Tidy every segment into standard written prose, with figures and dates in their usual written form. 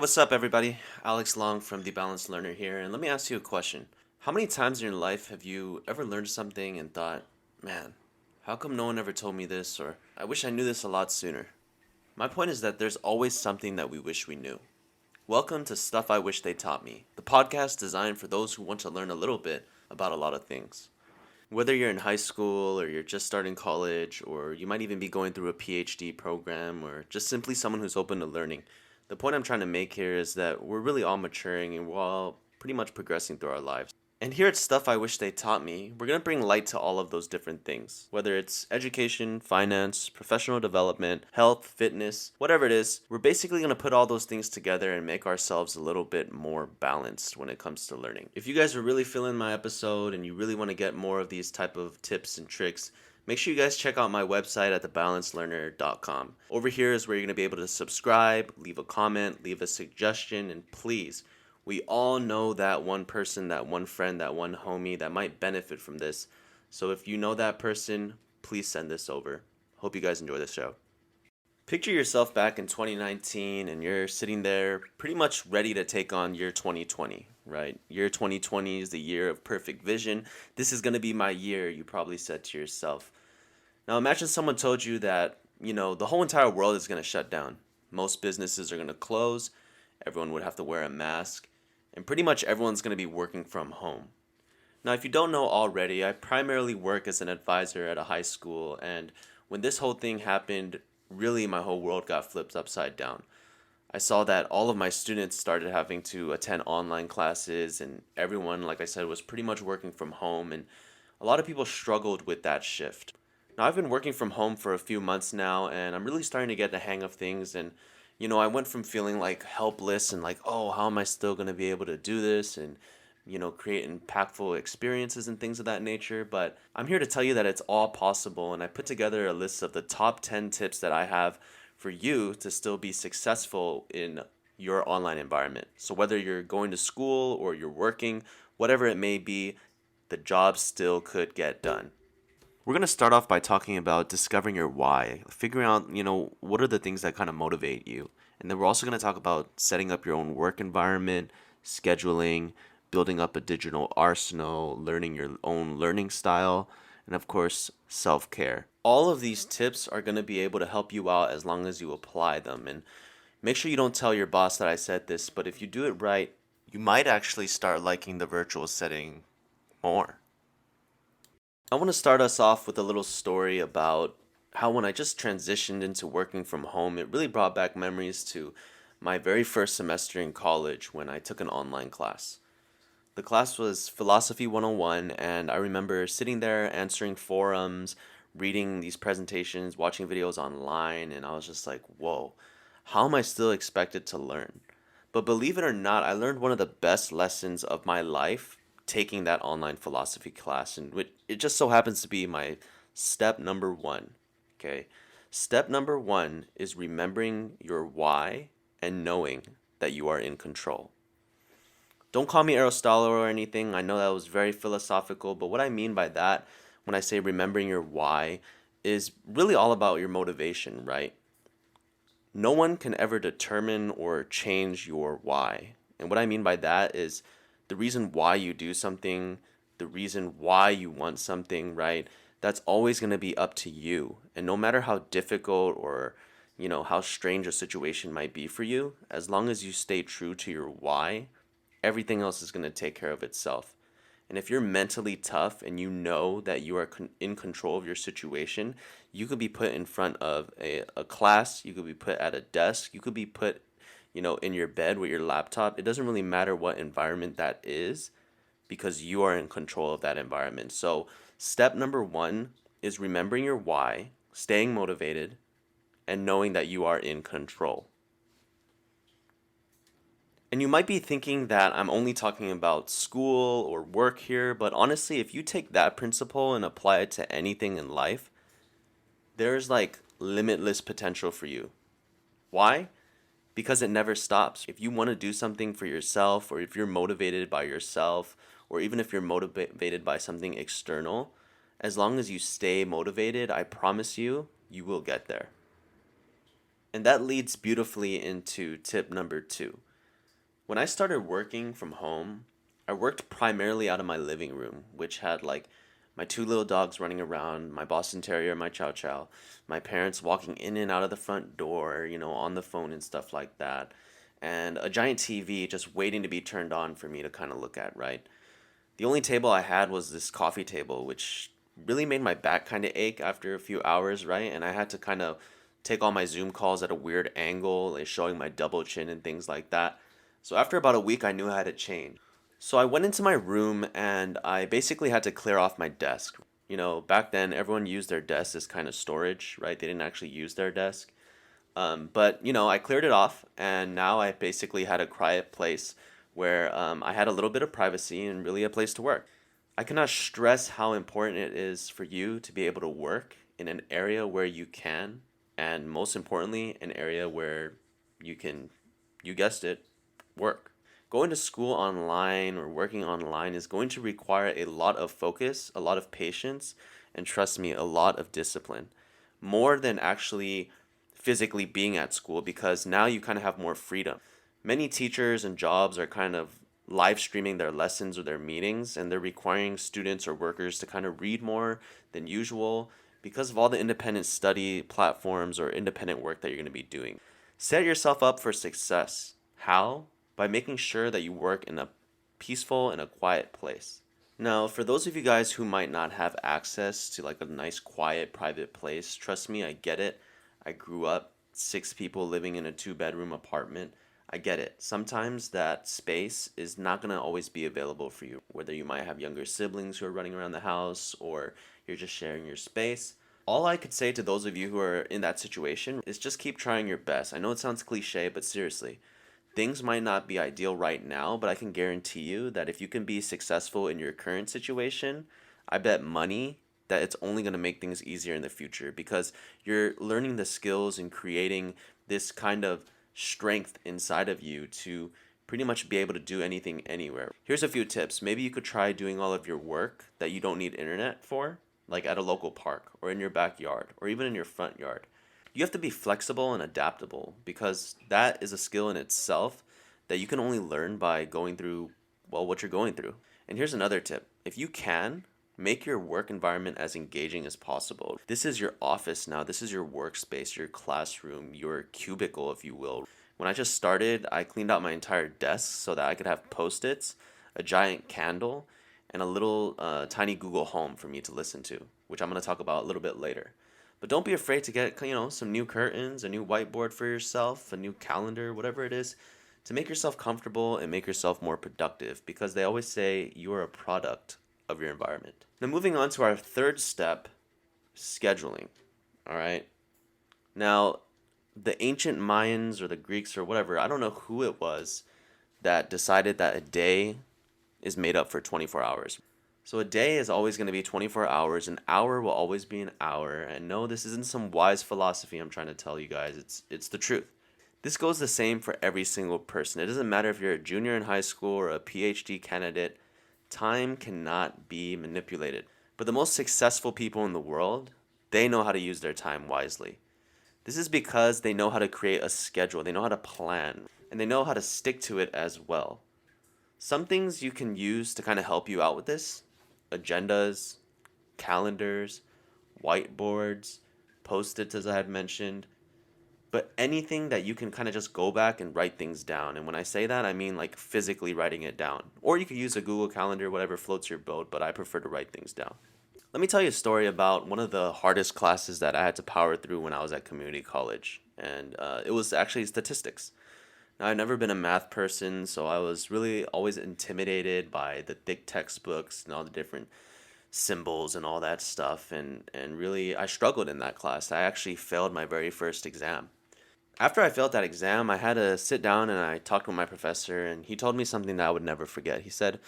what's up, everybody? Alex Long from The Balanced Learner here, and let me ask you a question. How many times in your life have you ever learned something and thought, man, how come no one ever told me this, or I wish I knew this a lot sooner? My point is that there's always something that we wish we knew. Welcome to Stuff I Wish They Taught Me, the podcast designed for those who want to learn a little bit about a lot of things. Whether you're in high school or you're just starting college or you might even be going through a PhD program or just simply someone who's open to learning, the point I'm trying to make here is that we're really all maturing and we're all pretty much progressing through our lives. And here at Stuff I Wish They Taught Me, we're going to bring light to all of those different things. Whether it's education, finance, professional development, health, fitness, whatever it is, we're basically going to put all those things together and make ourselves a little bit more balanced when it comes to learning. If you guys are really feeling my episode and you really want to get more of these type of tips and tricks, make sure you guys check out my website at thebalancedlearner.com. Over here is where you're going to be able to subscribe, leave a comment, leave a suggestion, and please, we all know that one person, that one friend, that one homie that might benefit from this. So if you know that person, please send this over. Hope you guys enjoy the show. Picture yourself back in 2019 and you're sitting there pretty much ready to take on year 2020, right? Year 2020 is the year of perfect vision. This is going to be my year, you probably said to yourself. Now imagine someone told you that, the whole entire world is going to shut down. Most businesses are going to close. Everyone would have to wear a mask. And pretty much everyone's going to be working from home. Now, if you don't know already, I primarily work as an advisor at a high school, and when this whole thing happened, really my whole world got flipped upside down. I saw that all of my students started having to attend online classes, and everyone, like I said, was pretty much working from home, and a lot of people struggled with that shift. Now, I've been working from home for a few months now, and I'm really starting to get the hang of things, and I went from feeling like helpless and like, oh, how am I still going to be able to do this and, create impactful experiences and things of that nature. But I'm here to tell you that it's all possible. And I put together a list of the top 10 tips that I have for you to still be successful in your online environment. So whether you're going to school or you're working, whatever it may be, the job still could get done. We're going to start off by talking about discovering your why, figuring out, what are the things that kind of motivate you. And then we're also going to talk about setting up your own work environment, scheduling, building up a digital arsenal, learning your own learning style, and of course, self-care. All of these tips are going to be able to help you out as long as you apply them. And make sure you don't tell your boss that I said this, but if you do it right, you might actually start liking the virtual setting more. I want to start us off with a little story about how when I just transitioned into working from home, it really brought back memories to my very first semester in college when I took an online class. The class was Philosophy 101, and I remember sitting there answering forums, reading these presentations, watching videos online, and I was just like, whoa, how am I still expected to learn? But believe it or not, I learned one of the best lessons of my life taking that online philosophy class, and it just so happens to be my step number one. Okay, step number one is remembering your why and knowing that you are in control. Don't call me Aristotle or anything. I know that was very philosophical, but what I mean by that when I say remembering your why is really all about your motivation, right? No one can ever determine or change your why. And what I mean by that is the reason why you do something, the reason why you want something, right? That's always going to be up to you. And no matter how difficult or, how strange a situation might be for you, as long as you stay true to your why, everything else is going to take care of itself. And if you're mentally tough and you know that you are in control of your situation, you could be put in front of a class, you could be put at a desk, you could be put in your bed with your laptop. It doesn't really matter what environment that is because you are in control of that environment. So step number one is remembering your why, staying motivated, and knowing that you are in control. And you might be thinking that I'm only talking about school or work here, but honestly, if you take that principle and apply it to anything in life, there's like limitless potential for you. Why? Because it never stops. If you want to do something for yourself, or if you're motivated by yourself, or even if you're motivated by something external, as long as you stay motivated, I promise you, you will get there. And that leads beautifully into tip number two. When I started working from home, I worked primarily out of my living room, which had like my two little dogs running around, my Boston Terrier, my Chow Chow, my parents walking in and out of the front door, on the phone and stuff like that, and a giant TV just waiting to be turned on for me to kind of look at, right? The only table I had was this coffee table, which really made my back kind of ache after a few hours, right? And I had to kind of take all my Zoom calls at a weird angle, like showing my double chin and things like that. So after about a week, I knew I had to change. So I went into my room and I basically had to clear off my desk. Back then, everyone used their desk as kind of storage, right? They didn't actually use their desk. But I cleared it off, and now I basically had a quiet place where I had a little bit of privacy and really a place to work. I cannot stress how important it is for you to be able to work in an area where you can, and most importantly, an area where you can, you guessed it, work. Going to school online or working online is going to require a lot of focus, a lot of patience, and trust me, a lot of discipline. More than actually physically being at school because now you kind of have more freedom. Many teachers and jobs are kind of live streaming their lessons or their meetings, and they're requiring students or workers to kind of read more than usual because of all the independent study platforms or independent work that you're going to be doing. Set yourself up for success. How? By making sure that you work in a peaceful and a quiet place. Now, for those of you guys who might not have access to like a nice, quiet, private place, trust me, I get it. I grew up six people living in a two-bedroom apartment. I get it. Sometimes that space is not going to always be available for you, whether you might have younger siblings who are running around the house or you're just sharing your space. All I could say to those of you who are in that situation is just keep trying your best. I know it sounds cliche, but seriously, things might not be ideal right now, but I can guarantee you that if you can be successful in your current situation, I bet money that it's only going to make things easier in the future because you're learning the skills and creating this kind of strength inside of you to pretty much be able to do anything anywhere. Here's a few tips. Maybe you could try doing all of your work that you don't need internet for, like at a local park or in your backyard or even in your front yard. You have to be flexible and adaptable because that is a skill in itself that you can only learn by going through, well, what you're going through. And here's another tip. If you can, make your work environment as engaging as possible. This is your office now. This is your workspace, your classroom, your cubicle, if you will. When I just started, I cleaned out my entire desk so that I could have post-its, a giant candle, and a little tiny Google Home for me to listen to, which I'm going to talk about a little bit later. But don't be afraid to get, some new curtains, a new whiteboard for yourself, a new calendar, whatever it is, to make yourself comfortable and make yourself more productive because they always say you are a product of your environment. Now, moving on to our third step, scheduling. All right. Now, the ancient Mayans or the Greeks or whatever, I don't know who it was that decided that a day is made up for 24 hours. So a day is always going to be 24 hours. An hour will always be an hour. And no, this isn't some wise philosophy I'm trying to tell you guys. It's the truth. This goes the same for every single person. It doesn't matter if you're a junior in high school or a PhD candidate. Time cannot be manipulated. But the most successful people in the world, they know how to use their time wisely. This is because they know how to create a schedule, they know how to plan, and they know how to stick to it as well. Some things you can use to kind of help you out with this: agendas, calendars, whiteboards, post-its, as I had mentioned, but anything that you can kind of just go back and write things down. And when I say that, I mean like physically writing it down. Or you could use a Google Calendar, whatever floats your boat, but I prefer to write things down. Let me tell you a story about one of the hardest classes that I had to power through when I was at community college, and it was actually statistics. Now, I've never been a math person, so I was really always intimidated by the thick textbooks and all the different symbols and all that stuff, and really I struggled in that class. I actually failed my very first exam. After I failed that exam, I had to sit down and I talked with my professor, and he told me something that I would never forget. He said,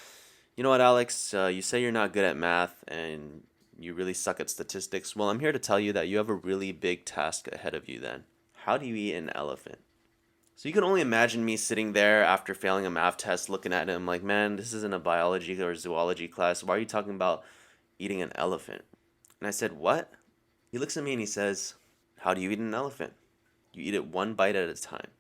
"You know what, Alex? You say you're not good at math and you really suck at statistics. Well, I'm here to tell you that you have a really big task ahead of you then. How do you eat an elephant?" So you can only imagine me sitting there after failing a math test looking at him like, man, this isn't a biology or zoology class. Why are you talking about eating an elephant? And I said, what? He looks at me and he says, how do you eat an elephant? You eat it one bite at a time.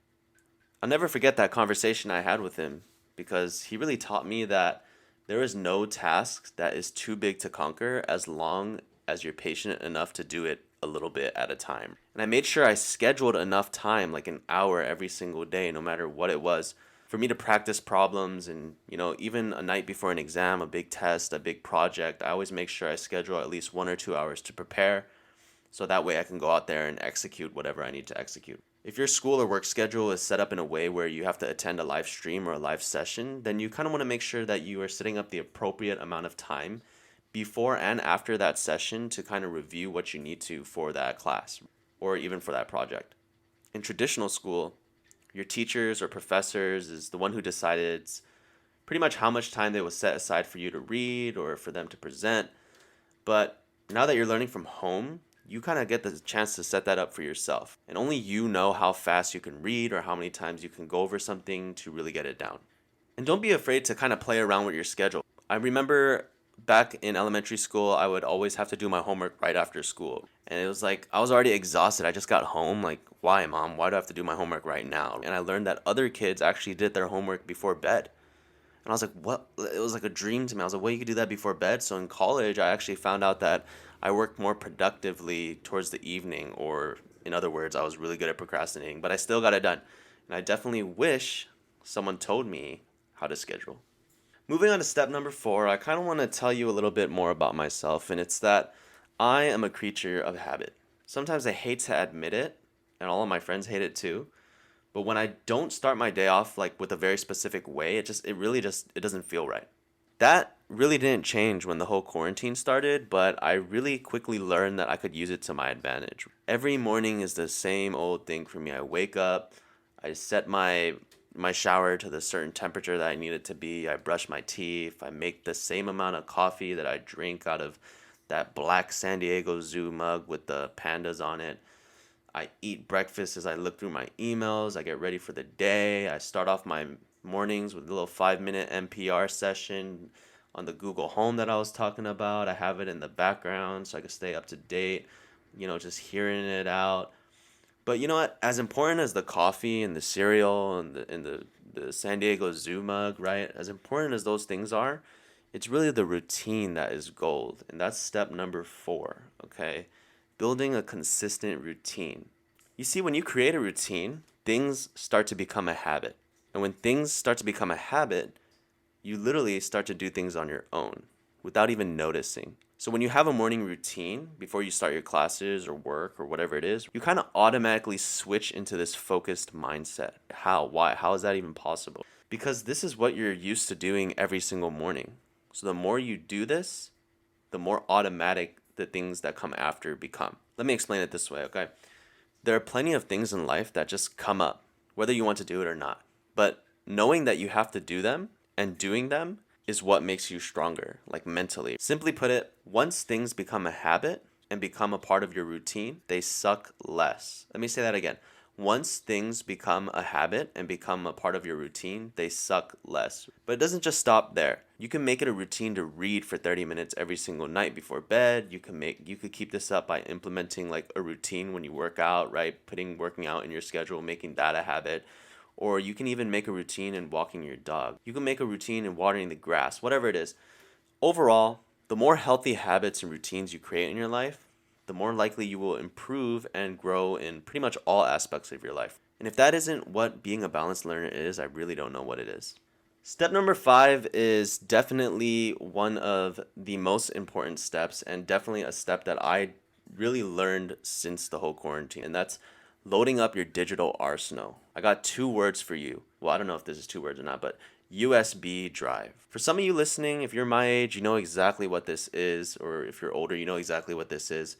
I'll never forget that conversation I had with him because he really taught me that there is no task that is too big to conquer as long as you're patient enough to do it a little bit at a time. And I made sure I scheduled enough time, like an hour every single day, no matter what it was, for me to practice problems. And, even a night before an exam, a big test, a big project, I always make sure I schedule at least 1 or 2 hours to prepare so that way I can go out there and execute whatever I need to execute. If your school or work schedule is set up in a way where you have to attend a live stream or a live session, then you kind of want to make sure that you are setting up the appropriate amount of time before and after that session to kind of review what you need to for that class or even for that project. In traditional school, your teachers or professors is the one who decides pretty much how much time they will set aside for you to read or for them to present. But now that you're learning from home, you kind of get the chance to set that up for yourself. And only you know how fast you can read or how many times you can go over something to really get it down. And don't be afraid to kind of play around with your schedule. I remember back in elementary school, I would always have to do my homework right after school. And it was like, I was already exhausted. I just got home. Like, why, mom? Why do I have to do my homework right now? And I learned that other kids actually did their homework before bed. And I was like, what? It was like a dream to me. I was like, well, you could do that before bed. So in college, I actually found out that I worked more productively towards the evening, or in other words, I was really good at procrastinating, but I still got it done. And I definitely wish someone told me how to schedule. Moving on to step number 4, I kind of want to tell you a little bit more about myself, and it's that I am a creature of habit. Sometimes I hate to admit it, and all of my friends hate it too. But when I don't start my day off like with a very specific way, it doesn't feel right. That really didn't change when the whole quarantine started, but I really quickly learned that I could use it to my advantage. Every morning is the same old thing for me. I wake up, I set my shower to the certain temperature that I need it to be. I brush my teeth, I make the same amount of coffee that I drink out of that black San Diego Zoo mug with the pandas on it. I eat breakfast as I look through my emails. I get ready for the day. I start off my mornings with a little 5-minute NPR session on the Google Home that I was talking about. I have it in the background so I can stay up to date, just hearing it out. But you know what? As important as the coffee and the cereal and the San Diego Zoo mug, right? As important as those things are, it's really the routine that is gold. And that's step number 4, okay? Building a consistent routine. You see, when you create a routine, things start to become a habit. And when things start to become a habit, you literally start to do things on your own without even noticing. So when you have a morning routine before you start your classes or work or whatever it is, you kind of automatically switch into this focused mindset. How? Why? How is that even possible? Because this is what you're used to doing every single morning. So the more you do this, the more automatic the things that come after become. Let me explain it this way, okay? There are plenty of things in life that just come up, whether you want to do it or not. But knowing that you have to do them and doing them is what makes you stronger, like mentally. Simply put it, once things become a habit and become a part of your routine, they suck less. Let me say that again. Once things become a habit and become a part of your routine, they suck less. But it doesn't just stop there. You can make it a routine to read for 30 minutes every single night before bed. You could keep this up by implementing like a routine when you work out, right? Putting working out in your schedule, making that a habit. Or you can even make a routine in walking your dog. You can make a routine in watering the grass, whatever it is. Overall, the more healthy habits and routines you create in your life, the more likely you will improve and grow in pretty much all aspects of your life. And if that isn't what being a balanced learner is, I really don't know what it is. Step number 5 is definitely one of the most important steps, and definitely a step that I really learned since the whole quarantine, and that's loading up your digital arsenal. I got 2 words for you. Well, I don't know if this is 2 words or not, but USB drive. For some of you listening, if you're my age, you know exactly what this is, or if you're older, you know exactly what this is.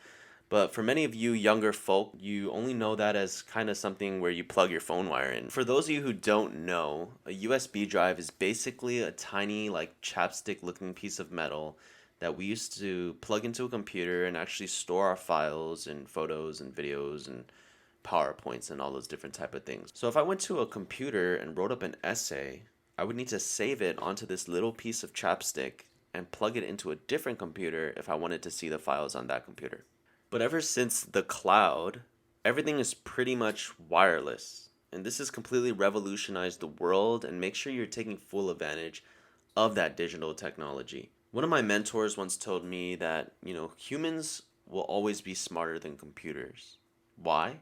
But for many of you younger folk, you only know that as kind of something where you plug your phone wire in. For those of you who don't know, a USB drive is basically a tiny, like chapstick looking piece of metal that we used to plug into a computer and actually store our files and photos and videos and PowerPoints and all those different type of things. So if I went to a computer and wrote up an essay, I would need to save it onto this little piece of chapstick and plug it into a different computer if I wanted to see the files on that computer. But ever since the cloud, everything is pretty much wireless. And this has completely revolutionized the world, and make sure you're taking full advantage of that digital technology. One of my mentors once told me that, humans will always be smarter than computers. Why?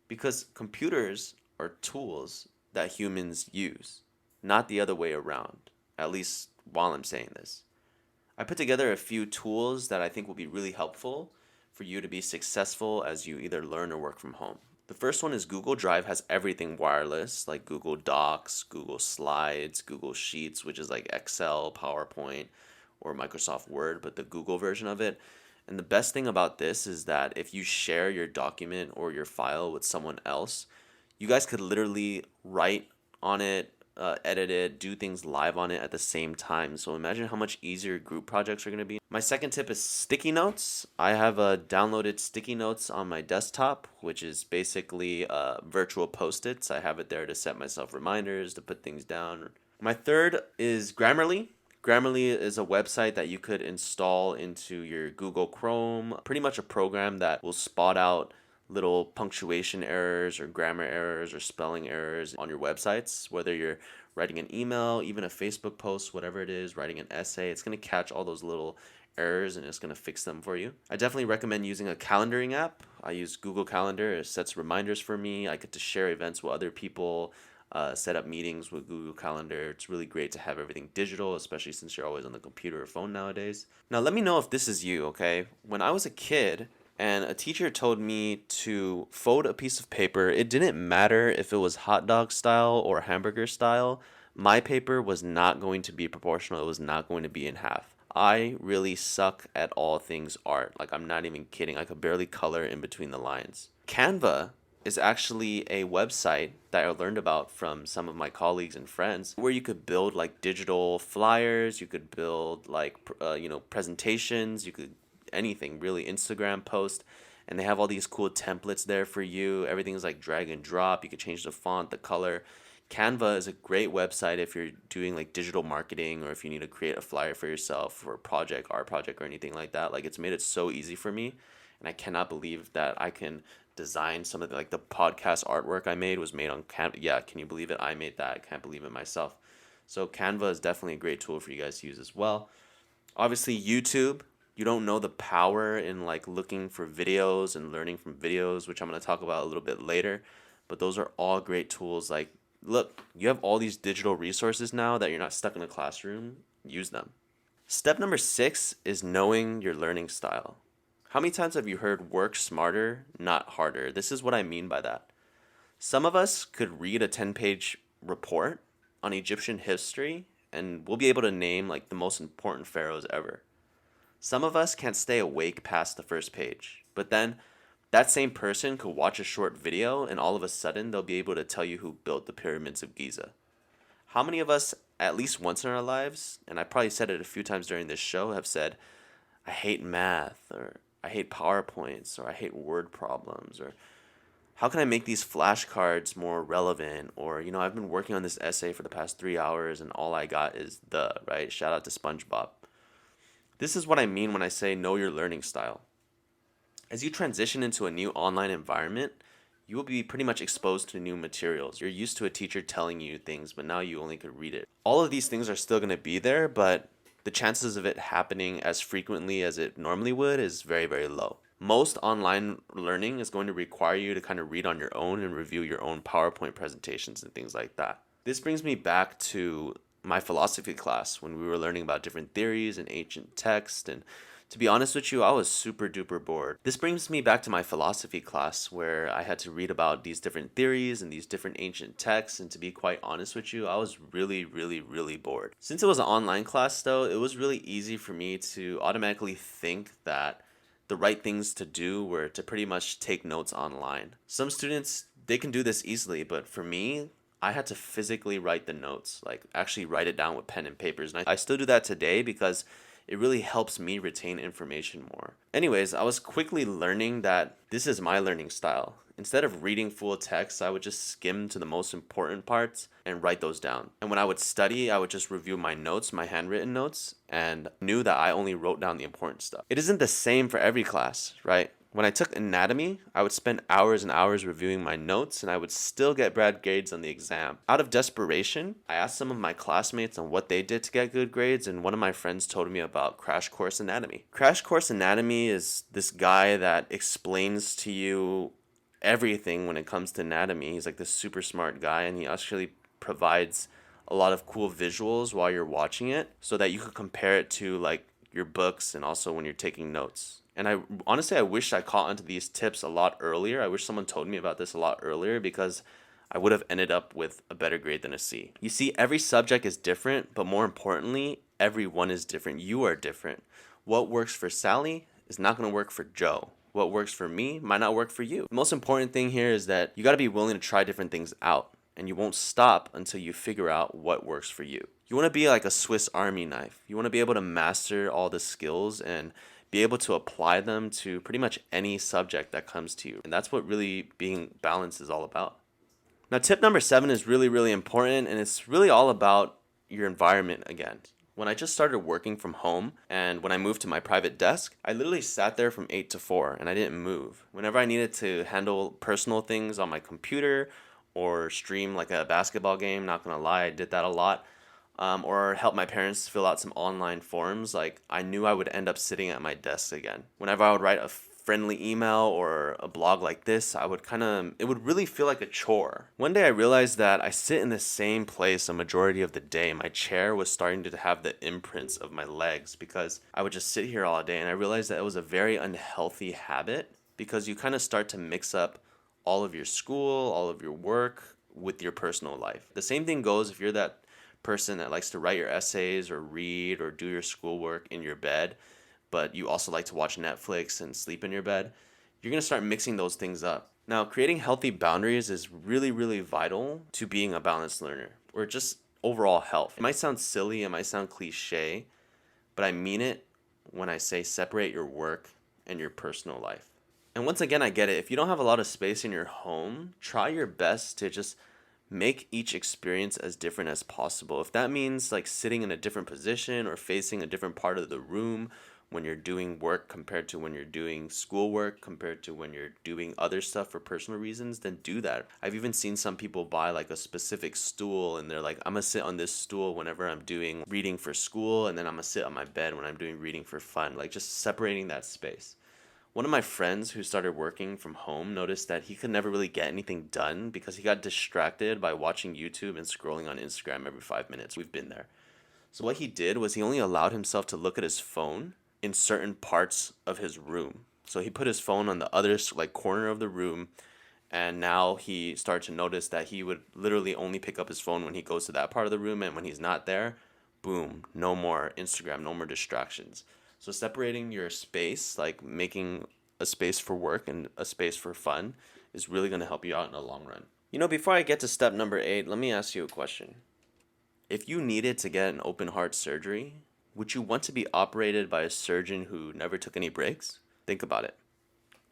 Because computers are tools that humans use, not the other way around, at least while I'm saying this. I put together a few tools that I think will be really helpful for you to be successful as you either learn or work from home. The first one is Google Drive has everything wireless, like Google Docs, Google Slides, Google Sheets, which is like Excel, PowerPoint, or Microsoft Word, but the Google version of it. And the best thing about this is that if you share your document or your file with someone else, you guys could literally write on it, edit it, do things live on it at the same time. So imagine how much easier group projects are going to be. My second tip is sticky notes. I have downloaded sticky notes on my desktop, which is basically virtual post-its. I have it there to set myself reminders, to put things down. My third is Grammarly. Grammarly is a website that you could install into your Google Chrome. Pretty much a program that will spot out little punctuation errors or grammar errors or spelling errors on your websites, whether you're writing an email, even a Facebook post, whatever it is, writing an essay. It's going to catch all those little errors and it's going to fix them for you. I definitely recommend using a calendaring app. I use Google Calendar. It sets reminders for me. I get to share events with other people, set up meetings with Google Calendar. It's really great to have everything digital, especially since you're always on the computer or phone nowadays. Now, let me know if this is you, okay? When I was a kid, and a teacher told me to fold a piece of paper. It didn't matter if it was hot dog style or hamburger style. My paper was not going to be proportional. It was not going to be in half. I really suck at all things art. Like, I'm not even kidding. I could barely color in between the lines. Canva is actually a website that I learned about from some of my colleagues and friends where you could build like digital flyers, you could build like presentations, you could anything really, Instagram post, and they have all these cool templates there for you. Everything's like drag and drop. You could change the font, the color. Canva is a great website if you're doing like digital marketing or if you need to create a flyer for yourself for a project, art project, or anything like that. Like, it's made it so easy for me, and I cannot believe that I can design some of the podcast artwork I made was made on Canva. Yeah, can you believe it? I made that. I can't believe it myself. So Canva is definitely a great tool for you guys to use as well. Obviously, YouTube. You don't know the power in like looking for videos and learning from videos, which I'm going to talk about a little bit later. But those are all great tools. Like, look, you have all these digital resources now that you're not stuck in a classroom. Use them. Step number 6 is knowing your learning style. How many times have you heard work smarter, not harder? This is what I mean by that. Some of us could read a 10-page report on Egyptian history and we'll be able to name like the most important pharaohs ever. Some of us can't stay awake past the first page, but then that same person could watch a short video and all of a sudden they'll be able to tell you who built the pyramids of Giza. How many of us, at least once in our lives, and I probably said it a few times during this show, have said, I hate math, or I hate PowerPoints, or I hate word problems, or how can I make these flashcards more relevant? Or, I've been working on this essay for the past 3 hours and all I got is right? Shout out to SpongeBob. This is what I mean when I say know your learning style. As you transition into a new online environment, you will be pretty much exposed to new materials. You're used to a teacher telling you things, but now you only could read it. All of these things are still going to be there, but the chances of it happening as frequently as it normally would is very, very low. Most online learning is going to require you to kind of read on your own and review your own PowerPoint presentations and things like that. This brings me back to my philosophy class when we were learning about different theories and ancient texts, and to be honest with you, I was super duper bored. This brings me back to my philosophy class where I had to read about these different theories and these different ancient texts, and to be quite honest with you, I was really, really, really bored. Since it was an online class though, it was really easy for me to automatically think that the right things to do were to pretty much take notes online. Some students, they can do this easily, but for me, I had to physically write the notes, like actually write it down with pen and papers. And I still do that today because it really helps me retain information more. Anyways, I was quickly learning that this is my learning style. Instead of reading full text, I would just skim to the most important parts and write those down. And when I would study, I would just review my notes, my handwritten notes, and knew that I only wrote down the important stuff. It isn't the same for every class, right? When I took anatomy, I would spend hours and hours reviewing my notes and I would still get bad grades on the exam. Out of desperation, I asked some of my classmates on what they did to get good grades, and one of my friends told me about Crash Course Anatomy. Crash Course Anatomy is this guy that explains to you everything when it comes to anatomy. He's like this super smart guy, and he actually provides a lot of cool visuals while you're watching it so that you could compare it to like your books and also when you're taking notes. And I honestly, I wish I caught onto these tips a lot earlier. I wish someone told me about this a lot earlier because I would have ended up with a better grade than a C. You see, every subject is different, but more importantly, everyone is different. You are different. What works for Sally is not going to work for Joe. What works for me might not work for you. The most important thing here is that you got to be willing to try different things out, and you won't stop until you figure out what works for you. You want to be like a Swiss Army knife. You want to be able to master all the skills and be able to apply them to pretty much any subject that comes to you. And that's what really being balanced is all about. Now, tip number 7 is really, really important, and it's really all about your environment again. When I just started working from home and when I moved to my private desk, I literally sat there from 8 to 4 and I didn't move. Whenever I needed to handle personal things on my computer or stream like a basketball game, not gonna lie, I did that a lot. Or help my parents fill out some online forms, like I knew I would end up sitting at my desk again. Whenever I would write a friendly email or a blog like this, it would really feel like a chore. One day I realized that I sit in the same place a majority of the day. My chair was starting to have the imprints of my legs because I would just sit here all day, and I realized that it was a very unhealthy habit because you kind of start to mix up all of your school, all of your work with your personal life. The same thing goes if you're that person that likes to write your essays or read or do your schoolwork in your bed, but you also like to watch Netflix and sleep in your bed. You're going to start mixing those things up. Now, creating healthy boundaries is really, really vital to being a balanced learner or just overall health. It might sound silly, it might sound cliche, but I mean it when I say separate your work and your personal life. And once again, I get it. If you don't have a lot of space in your home, try your best to just make each experience as different as possible. If that means like sitting in a different position or facing a different part of the room when you're doing work compared to when you're doing schoolwork, compared to when you're doing other stuff for personal reasons, then do that. I've even seen some people buy like a specific stool and they're like, I'm gonna sit on this stool whenever I'm doing reading for school, and then I'm gonna sit on my bed when I'm doing reading for fun. Like just separating that space. One of my friends who started working from home noticed that he could never really get anything done because he got distracted by watching YouTube and scrolling on Instagram every 5 minutes. We've been there. So what he did was he only allowed himself to look at his phone in certain parts of his room. So he put his phone on the other like corner of the room, and now he started to notice that he would literally only pick up his phone when he goes to that part of the room, and when he's not there, boom, no more Instagram, no more distractions. So separating your space, like making a space for work and a space for fun, is really going to help you out in the long run. You know, before I get to step number 8, let me ask you a question. If you needed to get an open heart surgery, would you want to be operated by a surgeon who never took any breaks? Think about it.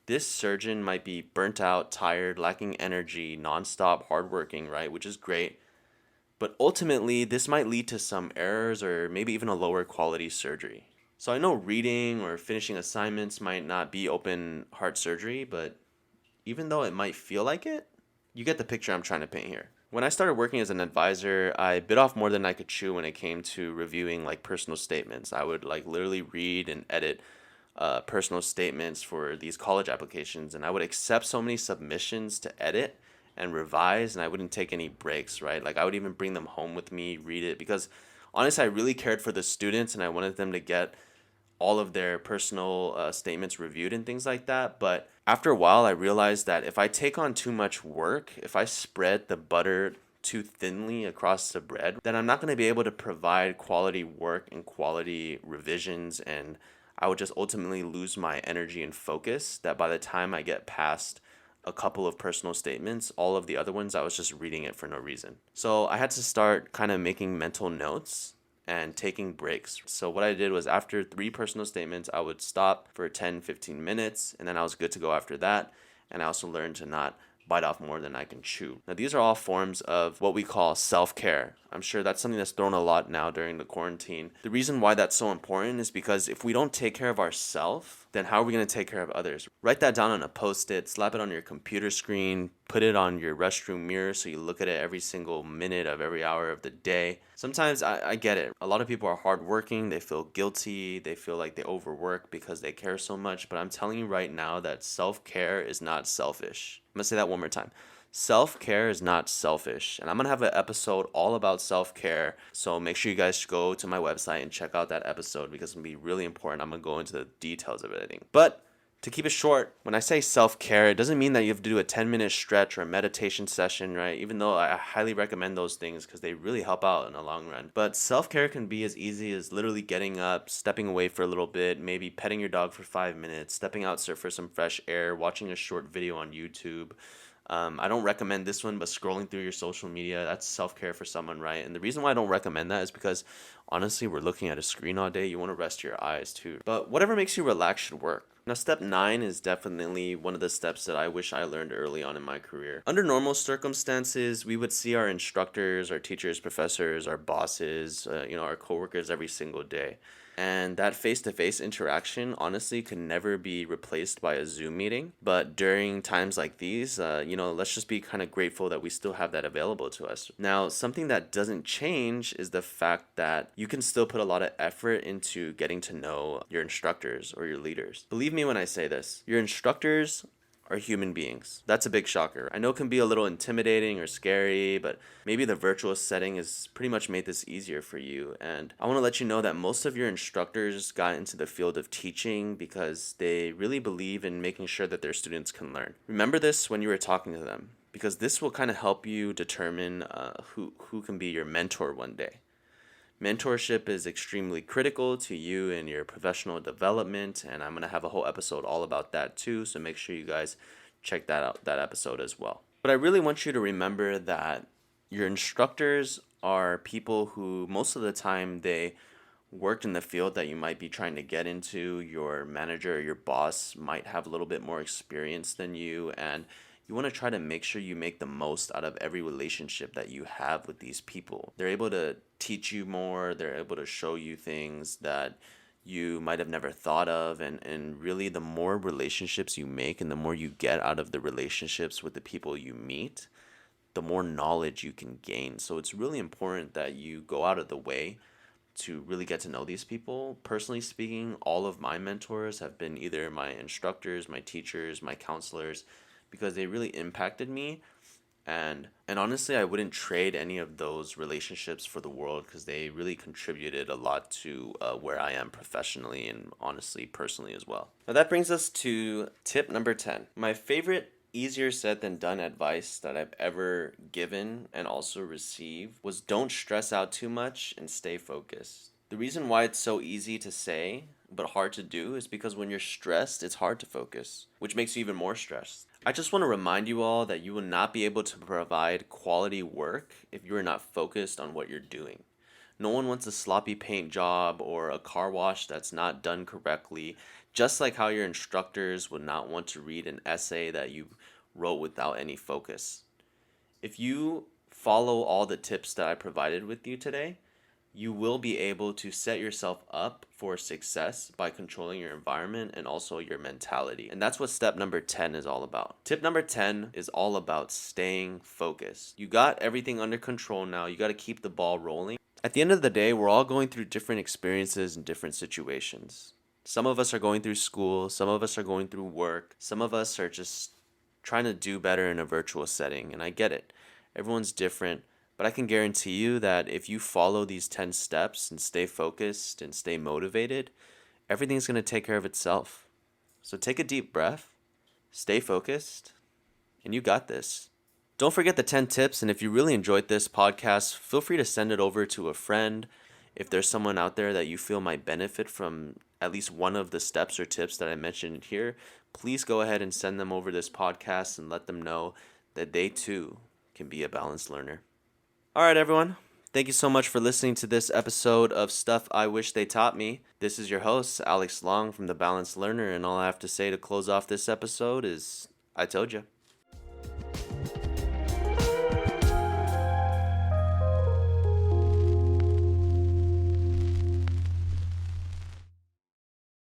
This surgeon might be burnt out, tired, lacking energy, nonstop, hardworking, right? Which is great. But ultimately, this might lead to some errors or maybe even a lower quality surgery. So I know reading or finishing assignments might not be open heart surgery, but even though it might feel like it, you get the picture I'm trying to paint here. When I started working as an advisor, I bit off more than I could chew when it came to reviewing like personal statements. I would like literally read and edit personal statements for these college applications, and I would accept so many submissions to edit and revise, and I wouldn't take any breaks, right? Like I would even bring them home with me, read it, because honestly, I really cared for the students and I wanted them to get all of their personal statements reviewed and things like that. But after a while, I realized that if I take on too much work, if I spread the butter too thinly across the bread, then I'm not going to be able to provide quality work and quality revisions, and I would just ultimately lose my energy and focus that by the time I get past a couple of personal statements, all of the other ones, I was just reading it for no reason. So I had to start kind of making mental notes and taking breaks. So what I did was after 3 personal statements, I would stop for 10, 15 minutes, and then I was good to go after that. And I also learned to not bite off more than I can chew. Now, these are all forms of what we call self-care. I'm sure that's something that's thrown a lot now during the quarantine. The reason why that's so important is because if we don't take care of ourselves, then how are we going to take care of others? Write that down on a post-it, slap it on your computer screen, put it on your restroom mirror so you look at it every single minute of every hour of the day. Sometimes I get it. A lot of people are hardworking, they feel guilty, they feel like they overwork because they care so much, but I'm telling you right now that self-care is not selfish. I'm going to say that one more time. Self-care is not selfish, and I'm gonna have an episode all about self-care, so make sure you guys go to my website and check out that episode because it's gonna be really important. I'm gonna go into the details of everything. But to keep it short, when I say self-care, it doesn't mean that you have to do a 10-minute stretch or a meditation session, right? Even though I highly recommend those things because they really help out in the long run. But self-care can be as easy as literally getting up, stepping away for a little bit, maybe petting your dog for 5 minutes, stepping out for some fresh air, watching a short video on YouTube. I don't recommend this one, but scrolling through your social media, that's self-care for someone, right? And the reason why I don't recommend that is because honestly, we're looking at a screen all day. You want to rest your eyes too. But whatever makes you relax should work. Now, step 9 is definitely one of the steps that I wish I learned early on in my career. Under normal circumstances, we would see our instructors, our teachers, professors, our bosses, our coworkers every single day. And that face-to-face interaction honestly can never be replaced by a Zoom meeting. But during times like these, let's just be kind of grateful that we still have that available to us. Now, something that doesn't change is the fact that you can still put a lot of effort into getting to know your instructors or your leaders. Believe me when I say this, your instructors are human beings. That's a big shocker. I know it can be a little intimidating or scary, but maybe the virtual setting has pretty much made this easier for you. And I want to let you know that most of your instructors got into the field of teaching because they really believe in making sure that their students can learn. Remember this when you were talking to them, because this will kind of help you determine who can be your mentor one day. Mentorship is extremely critical to you in your professional development, and I'm going to have a whole episode all about that too, so make sure you guys check that episode as well. But I really want you to remember that your instructors are people who most of the time they worked in the field that you might be trying to get into. Your manager or your boss might have a little bit more experience than you, and you want to try to make sure you make the most out of every relationship that you have with these people. They're able to teach you more, they're able to show you things that you might have never thought of, and really the more relationships you make and the more you get out of the relationships with the people you meet, the more knowledge you can gain. So it's really important that you go out of the way to really get to know these people. Personally speaking, all of my mentors have been either my instructors, my teachers, my counselors, because they really impacted me, and honestly I wouldn't trade any of those relationships for the world because they really contributed a lot to where I am professionally and honestly personally as well. Now that brings us to tip number 10. My favorite easier said than done advice that I've ever given and also received was don't stress out too much and stay focused. The reason why it's so easy to say but hard to do is because when you're stressed, it's hard to focus, which makes you even more stressed. I just want to remind you all that you will not be able to provide quality work if you are not focused on what you're doing. No one wants a sloppy paint job or a car wash that's not done correctly, just like how your instructors would not want to read an essay that you wrote without any focus. If you follow all the tips that I provided with you today, you will be able to set yourself up for success by controlling your environment and also your mentality. And that's what step number 10 is all about. Tip number 10 is all about staying focused. You got everything under control now. You got to keep the ball rolling. At the end of the day, we're all going through different experiences and different situations. Some of us are going through school. Some of us are going through work. Some of us are just trying to do better in a virtual setting. And I get it. Everyone's different. But I can guarantee you that if you follow these 10 steps and stay focused and stay motivated, everything's going to take care of itself. So take a deep breath, stay focused, and you got this. Don't forget the 10 tips, and if you really enjoyed this podcast, feel free to send it over to a friend. If there's someone out there that you feel might benefit from at least one of the steps or tips that I mentioned here, please go ahead and send them over this podcast and let them know that they too can be a balanced learner. All right, everyone. Thank you so much for listening to this episode of Stuff I Wish They Taught Me. This is your host, Alex Long from The Balanced Learner, and all I have to say to close off this episode is, I told you.